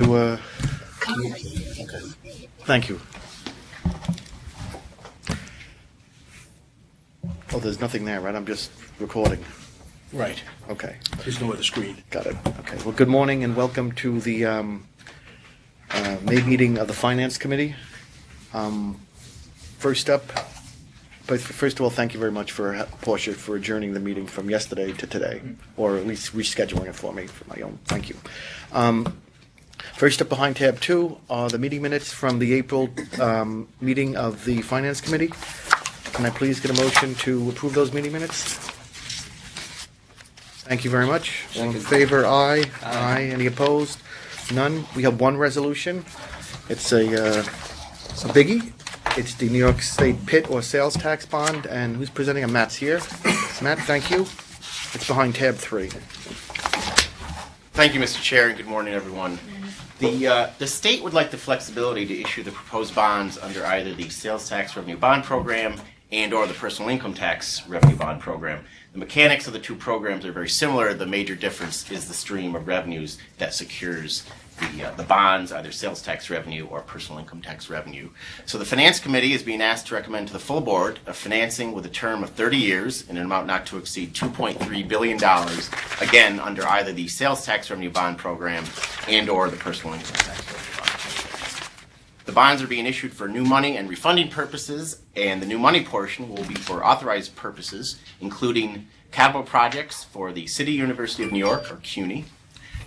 Okay. Thank you. Oh, there's nothing there, right? I'm just recording. Right. Okay. There's no other screen. Got it. Okay. Well, good morning and welcome to the May meeting of the Finance Committee. First of all, thank you very much for Portia for adjourning the meeting from yesterday to today, or at least rescheduling it for me for my own. Thank you. First up behind tab 2 are the meeting minutes from the April meeting of the Finance Committee. Can I please get a motion to approve those meeting minutes? Thank you very much. All in favor, aye. Aye. Any opposed? None. We have one resolution. It's a biggie. It's the New York State PIT or sales tax bond. And who's presenting? Matt's here. Matt, thank you. It's behind tab 3. Thank you, Mr. Chair, and good morning, everyone. The state would like the flexibility to issue the proposed bonds under either the sales tax revenue bond program and or the personal income tax revenue bond program. The mechanics of the two programs are very similar. The major difference is the stream of revenues that secures the bonds, either sales tax revenue or personal income tax revenue. So the Finance Committee is being asked to recommend to the full board a financing with a term of 30 years in an amount not to exceed $2.3 billion, again, under either the sales tax revenue bond program and or the personal income tax revenue bond program. The bonds are being issued for new money and refunding purposes, and the new money portion will be for authorized purposes, including capital projects for the City University of New York, or CUNY,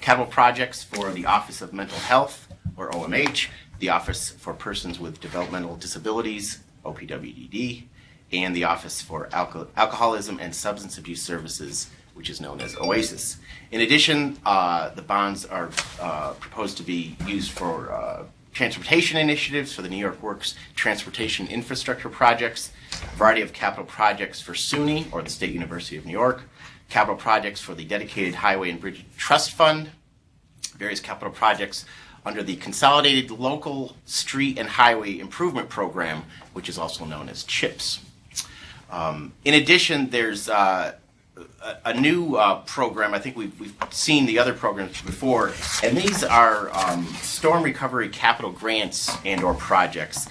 capital projects for the Office of Mental Health, or OMH, the Office for Persons with Developmental Disabilities, OPWDD, and the Office for Alcoholism and Substance Abuse Services, which is known as OASIS. In addition, the bonds are proposed to be used for transportation initiatives for the New York Works Transportation Infrastructure Projects, a variety of capital projects for SUNY, or the State University of New York, capital projects for the Dedicated Highway and Bridge Trust Fund, various capital projects under the Consolidated Local Street and Highway Improvement Program, which is also known as CHIPS. In addition, there's a new program. I think we've seen the other programs before, and these are storm recovery capital grants and or projects.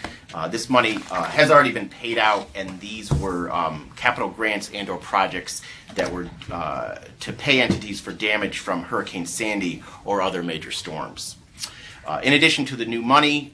This money has already been paid out, and these were capital grants and or projects that were to pay entities for damage from Hurricane Sandy or other major storms. In addition to the new money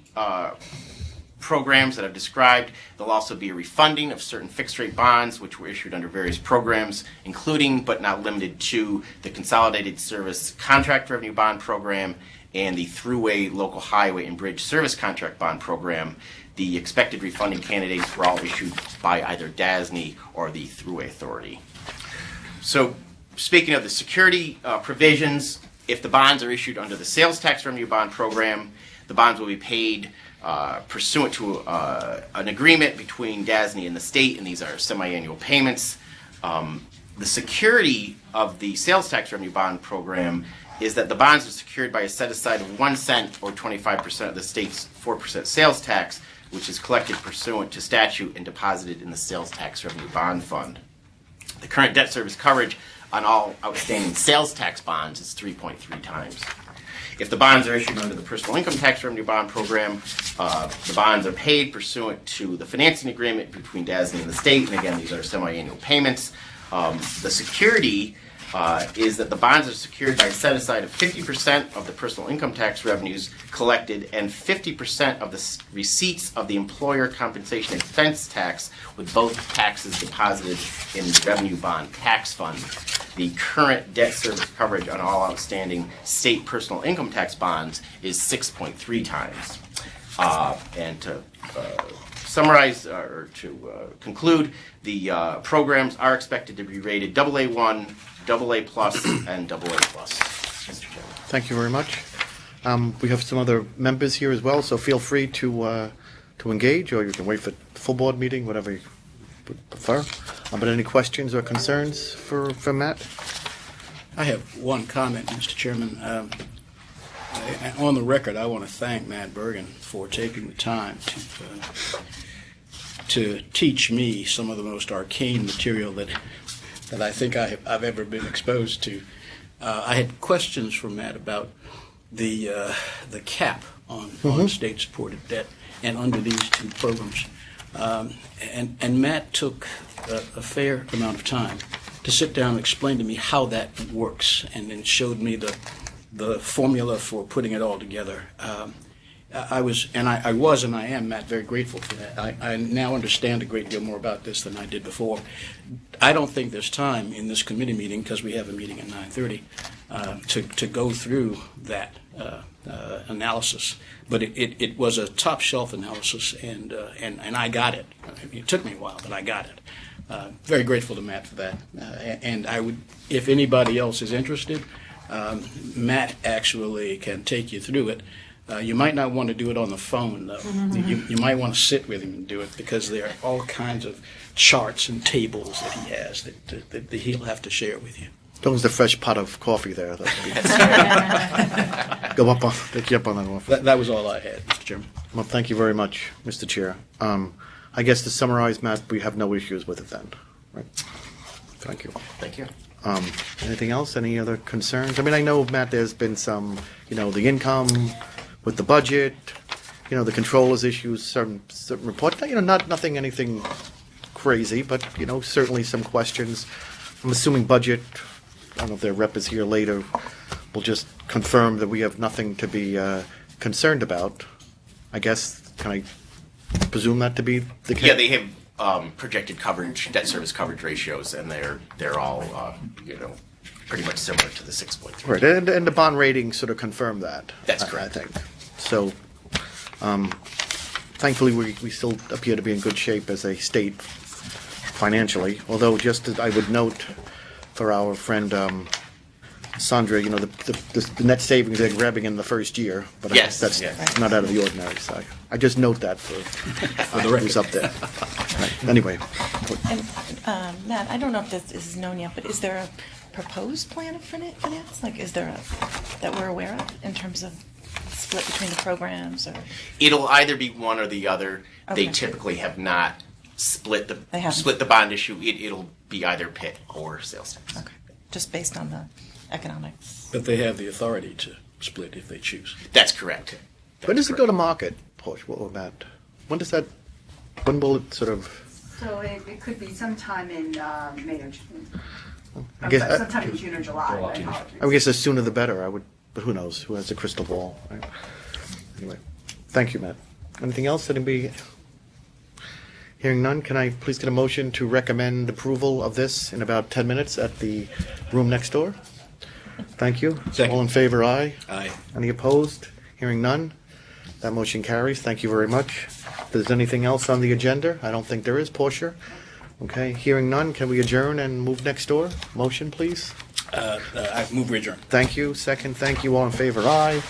programs that I've described, there'll also be a refunding of certain fixed-rate bonds which were issued under various programs, including but not limited to the Consolidated Service Contract Revenue Bond Program and the Thruway Local Highway and Bridge Service Contract Bond Program. The expected refunding candidates were all issued by either DASNY or the Thruway Authority. So, speaking of the security provisions, if the bonds are issued under the Sales Tax Revenue Bond Program, the bonds will be paid pursuant to an agreement between DASNY and the state, and these are semi-annual payments. The security of the Sales Tax Revenue Bond Program is that the bonds are secured by a set-aside of 1 cent or 25% of the state's 4% sales tax, which is collected pursuant to statute and deposited in the Sales Tax Revenue Bond Fund. The current debt service coverage on all outstanding sales tax bonds is 3.3 times. If the bonds are issued under the Personal Income Tax Revenue Bond Program, the bonds are paid pursuant to the financing agreement between DASNY and the state, and again, these are semi-annual payments. The security is that the bonds are secured by a set-aside of 50% of the personal income tax revenues collected and 50% of the receipts of the employer compensation expense tax, with both taxes deposited in the Revenue Bond Tax Fund. The current debt service coverage on all outstanding state personal income tax bonds is 6.3 times. And to summarize or to conclude, the programs are expected to be rated AA1, AA plus, and AA plus. Mr. Chairman. Thank you very much. We have some other members here as well, so feel free to engage, or you can wait for the full board meeting, whatever you would prefer. But any questions or concerns for Matt? I have one comment, Mr. Chairman. On the record, I want to thank Matt Bergen for taking the time to teach me some of the most arcane material that I think I've ever been exposed to. I had questions for Matt about the cap on state-supported debt and under these two programs. And Matt took a fair amount of time to sit down and explain to me how that works, and then showed me the formula for putting it all together. I was and I am, Matt, very grateful for that. I now understand a great deal more about this than I did before. I don't think there's time in this committee meeting, because we have a meeting at 9:30, to go through that analysis. But it was a top shelf analysis, and I got it. It took me a while, but I got it. Very grateful to Matt for that. And I would, if anybody else is interested, Matt actually can take you through it. You might not want to do it on the phone, though. You might want to sit with him and do it, because there are all kinds of charts and tables that he has that he'll have to share with you. As long as the fresh pot of coffee there. Take you up on that one. That was all I had, Mr. Chairman. Well, thank you very much, Mr. Chair. I guess to summarize, Matt, we have no issues with it then, right? Thank you. Thank you. Anything else? Any other concerns? I mean, I know, Matt, there's been some, the income with the budget, the controllers issues, certain reports, anything crazy, but, certainly some questions. I'm assuming budget, I don't know if their rep is here later, will just confirm that we have nothing to be concerned about. I guess, can I presume that to be the case? Yeah, they have projected coverage, debt service coverage ratios, and they're all pretty much similar to the 6.3. Right, and the bond rating sort of confirmed that. That's correct. I think. So, thankfully, we still appear to be in good shape as a state financially. Although, just as I would note for our friend Sandra, the net savings they're grabbing in the first year, but yes, that's not out of the ordinary. So I just note that for the record. Who's up there. Right. Anyway. And, Matt, I don't know if this is known yet, but is there a proposed plan of finance? Like, is there that we're aware of in terms of split between the programs? Or it'll either be one or the other. Okay. They typically have not split the bond issue. It'll be either PIT or sales tax. Okay, just based on the economics. But they have the authority to split if they choose. That's correct. When does it go to market, Porsche? What was that? When will it sort of? So it could be sometime in May or June. I guess Sometime in June or July. I guess the sooner the better. But who knows? Who has a crystal ball? Right? Anyway, thank you, Matt. Anything else? Anybody? Hearing none, can I please get a motion to recommend approval of this in about 10 minutes at the room next door? Thank you. Second. All in favor, aye. Aye. Any opposed? Hearing none. That motion carries. Thank you very much. If there's anything else on the agenda, I don't think there is, Portia. Okay, hearing none, can we adjourn and move next door? Motion, please. I move we adjourn. Thank you. Second, thank you. All in favor, aye.